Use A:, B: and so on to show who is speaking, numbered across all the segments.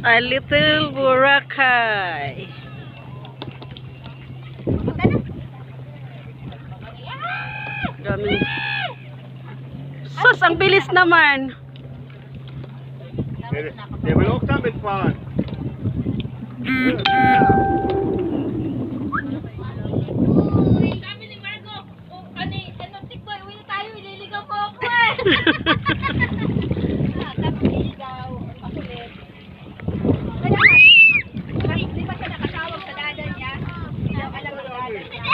A: A little Boracay. Dami. Sus, ang bilis naman.
B: Det är väl också med fan.
C: Sabi ni Margo, ano tikboy, uwi tayo, ililigaw po ako eh. Tapos iligaw, makulit. Kaya di ba siya nakatawag sa dada niya? Hindi daw alam ang dada niya.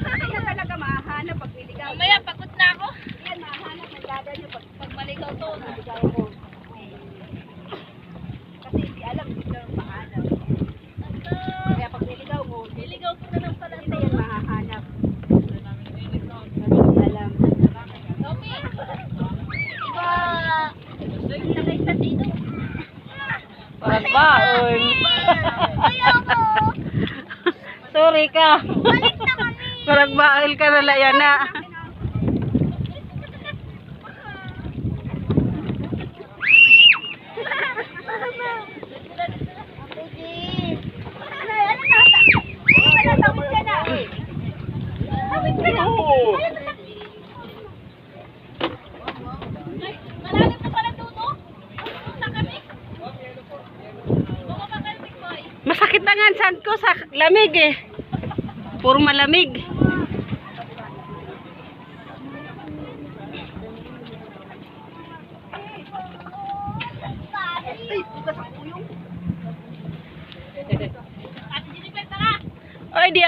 C: Hindi ka talaga mahahanap pag niligaw. Mamaya, pagod na ako. Yan, mahahanap ang dada niya pag maligaw to. Naligaw ko. Kasi hindi alam, hindi ka mahanap. Kaya pag niligaw mo, niligaw ko na lang pala. Hindi yan mahahanap. Hindi alam. Tommy! Iba! Sakay sa dito.
A: Parang baon.
C: Ayaw mo!
A: Sorry ka.
C: Balik na kami!
A: Parang baon ka na layan na.
C: Malalim na pala tuto? Sa kami? Baka makalmig boy.
A: Masakit na nga ang sand ko sa lamig eh. Puro malamig.
C: Ay, bukas ang uyong.